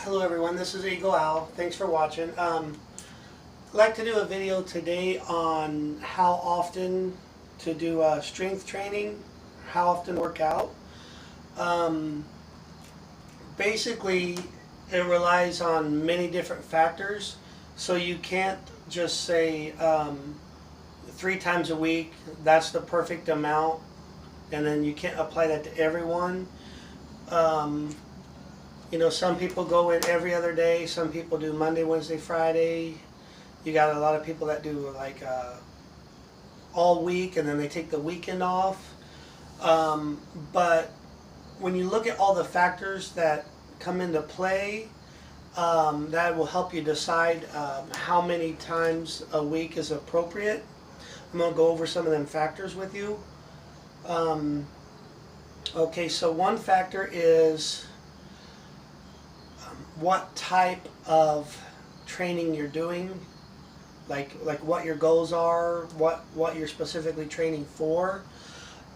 Hello everyone, this is Eagle Owl. Thanks for watching. I'd like to do a video today on how often to do strength training, how often to work out. Basically, it relies on many different factors, so you can't just say 3 times a week, that's the perfect amount, and then you can't apply that to everyone. You know, some people go in every other day, some people do Monday, Wednesday, Friday. You got a lot of people that do like all week and then they take the weekend off. But when you look at all the factors that come into play, that will help you decide how many times a week is appropriate. I'm going to go over some of them factors with you. Okay, so one factor is what type of training you're doing, like what your goals are, what you're specifically training for.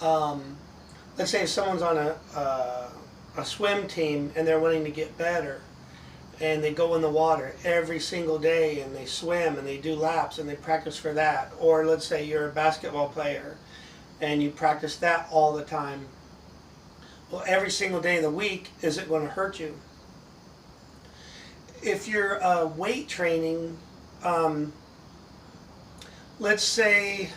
Let's say if someone's on a swim team and they're wanting to get better, and they go in the water every single day and they swim and they do laps and they practice for that. Or let's say you're a basketball player and you practice that all the time. Well, every single day of the week, is it going to hurt you? If you're weight training, let's say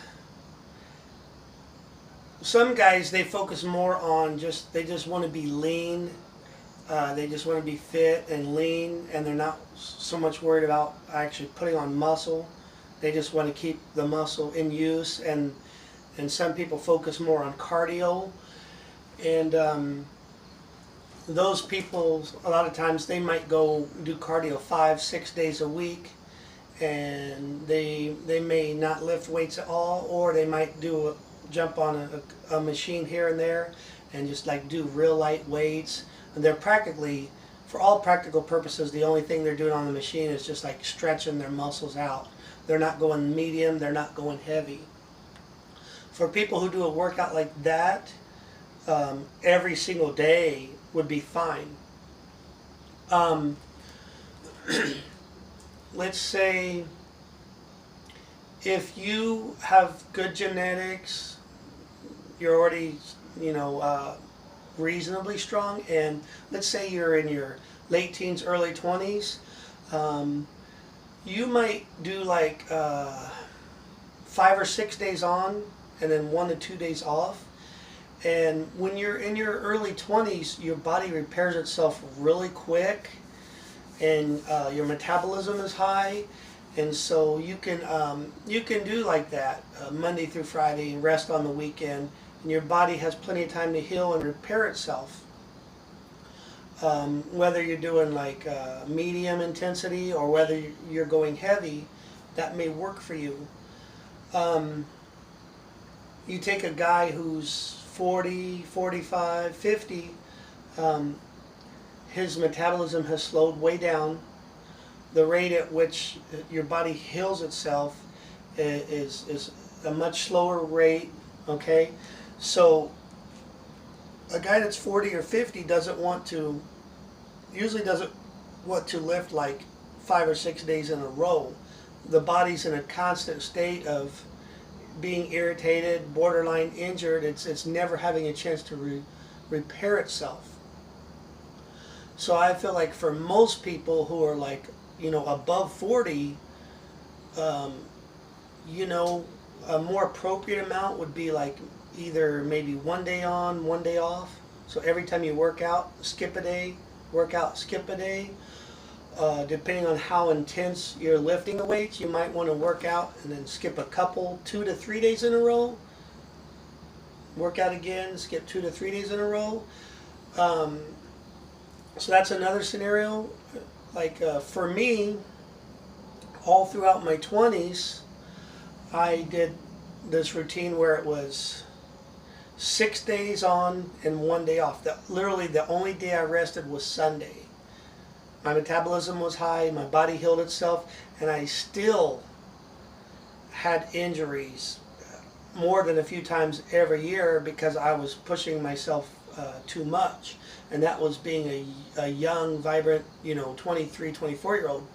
some guys, they focus more on they just want to be lean, they just want to be fit and lean, and they're not so much worried about actually putting on muscle. They just want to keep the muscle in use, and some people focus more on cardio, and those people, a lot of times they might go do cardio 5-6 days a week, and they may not lift weights at all, or they might jump on a machine here and there and just like do real light weights, and they're practically, for all practical purposes, the only thing they're doing on the machine is just like stretching their muscles out. They're not going medium, they're not going heavy. For people who do a workout like that, every single day would be fine. Let's say if you have good genetics, you're already, reasonably strong, and let's say you're in your late teens, early 20s, you might do like 5 or 6 days on and then 1 to 2 days off. And when you're in your early 20s, your body repairs itself really quick, and your metabolism is high, and so you can do like that Monday through Friday and rest on the weekend, and your body has plenty of time to heal and repair itself. Whether you're doing like medium intensity or whether you're going heavy, that may work for you. You take a guy who's 40, 45, 50, his metabolism has slowed way down. The rate at which your body heals itself is a much slower rate, okay? So a guy that's 40 or 50 usually doesn't want to lift like 5 or 6 days in a row. The body's in a constant state of being irritated, borderline injured. It's never having a chance to repair itself. So I feel like for most people who are like, above 40, a more appropriate amount would be like either maybe 1 day on, 1 day off. So every time you work out, skip a day, work out, skip a day. Depending on how intense you're lifting the weights, you might want to work out and then skip a couple, 2 to 3 days in a row. Work out again, skip 2 to 3 days in a row. So that's another scenario. Like for me, all throughout my 20s, I did this routine where it was 6 days on and 1 day off. Literally the only day I rested was Sunday. My metabolism was high, my body healed itself, and I still had injuries more than a few times every year because I was pushing myself too much, and that was being a young, vibrant, 23, 24-year-old.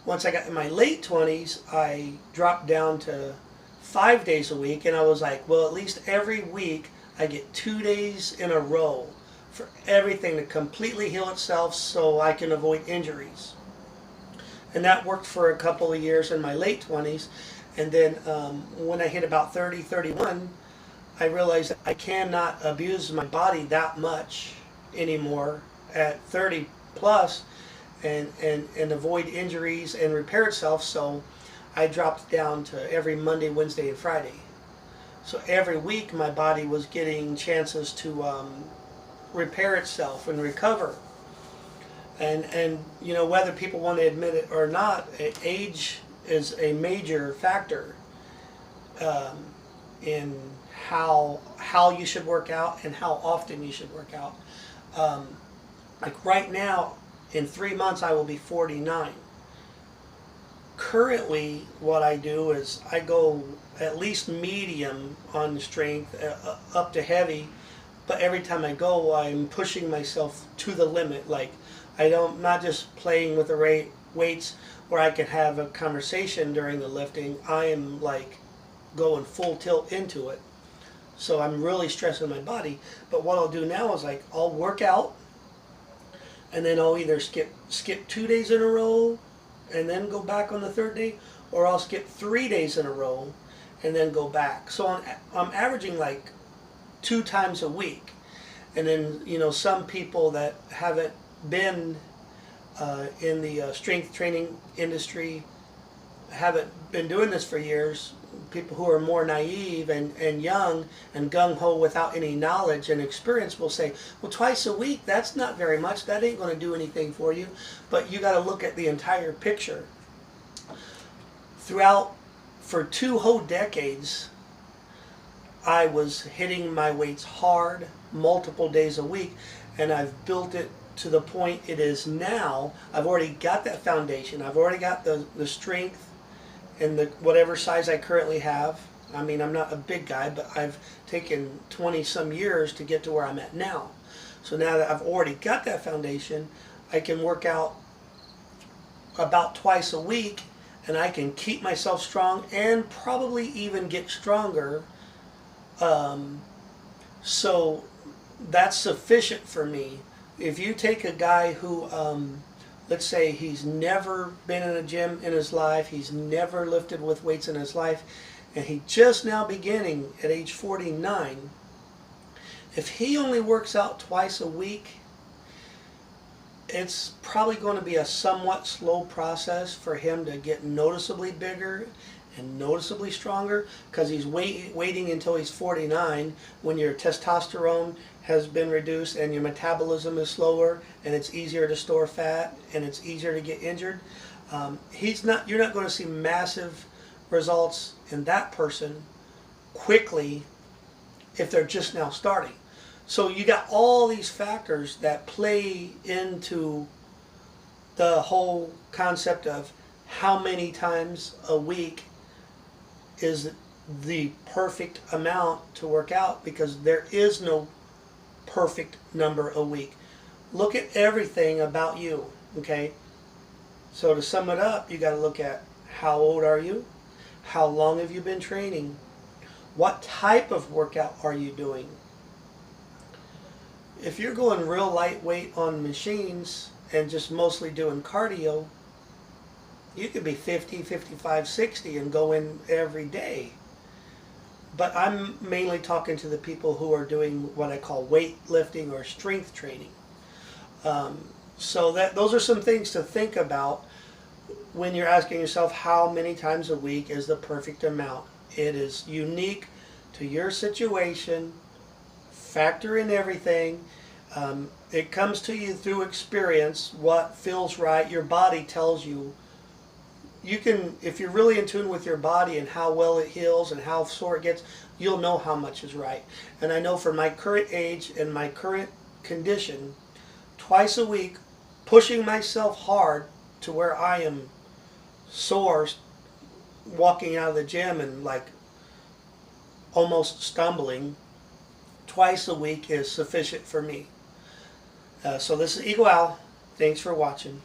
Once I got in my late 20s, I dropped down to 5 days a week, and I was like, well, at least every week I get 2 days in a row for everything to completely heal itself so I can avoid injuries. And that worked for a couple of years in my late 20s. And then when I hit about 30, 31, I realized that I cannot abuse my body that much anymore at 30 plus and avoid injuries and repair itself. So I dropped down to every Monday, Wednesday, and Friday. So every week my body was getting chances to repair itself and recover. And whether people want to admit it or not, age is a major factor in how you should work out and how often you should work out. Like right now, in 3 months I will be 49. Currently, what I do is I go at least medium on strength, up to heavy, but every time I go, I'm pushing myself to the limit. Like not just playing with the weights where I can have a conversation during the lifting. I am like going full tilt into it. So I'm really stressing my body. But what I'll do now is like I'll work out, and then I'll either skip 2 days in a row and then go back on the third day, or I'll skip 3 days in a row and then go back. So I'm averaging like 2 times a week. And then some people that haven't been in the strength training industry, haven't been doing this for years, people who are more naive and young and gung-ho without any knowledge and experience will say, well, twice a week, that's not very much, that ain't going to do anything for you. But you got to look at the entire picture. For 2 whole decades, I was hitting my weights hard multiple days a week, and I've built it to the point it is now. I've already got that foundation. I've already got the strength and the whatever size I currently have. I mean, I'm not a big guy, but I've taken 20 some years to get to where I'm at now. So now that I've already got that foundation, I can work out about twice a week, and I can keep myself strong and probably even get stronger. So that's sufficient for me. If you take a guy who, let's say he's never been in a gym in his life, he's never lifted with weights in his life, and he just now beginning at age 49, if he only works out twice a week, it's probably going to be a somewhat slow process for him to get noticeably bigger and noticeably stronger, because he's waiting until he's 49 when your testosterone has been reduced and your metabolism is slower and it's easier to store fat and it's easier to get injured. You're not going to see massive results in that person quickly if they're just now starting. So you got all these factors that play into the whole concept of how many times a week is the perfect amount to work out, because there is no perfect number a week. Look at everything about you, okay? So to sum it up, you got to look at how old are you? How long have you been training? What type of workout are you doing? If you're going real lightweight on machines and just mostly doing cardio, you could be 50, 55, 60 and go in every day. But I'm mainly talking to the people who are doing what I call weightlifting or strength training. So those are some things to think about when you're asking yourself how many times a week is the perfect amount. It is unique to your situation. Factor in everything. It comes to you through experience, what feels right. Your body tells you. You can, if you're really in tune with your body and how well it heals and how sore it gets, you'll know how much is right. And I know for my current age and my current condition, twice a week, pushing myself hard to where I am sore, walking out of the gym and like almost stumbling, twice a week is sufficient for me. So this is Eagle Al. Thanks for watching.